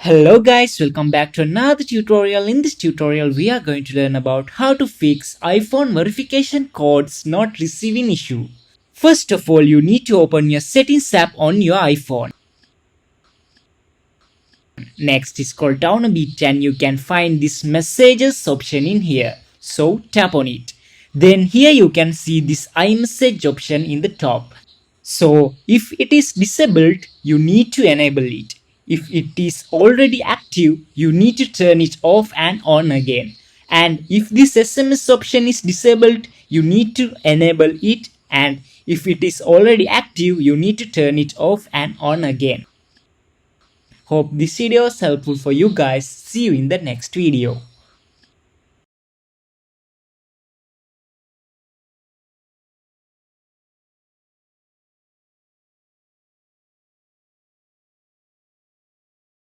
Hello guys, welcome back to another tutorial. In this tutorial, we are going to learn about how to fix iPhone verification codes not receiving issue. First of all, you need to open your settings app on your iPhone. Next, scroll down a bit and you can find this messages option in here. So tap on it. Then here you can see this iMessage option in the top. So if it is disabled, you need to enable it. If it is already active, you need to turn it off and on again. And if this SMS option is disabled, you need to enable it. And if it is already active, you need to turn it off and on again. Hope this video is helpful for you guys. See you in the next video.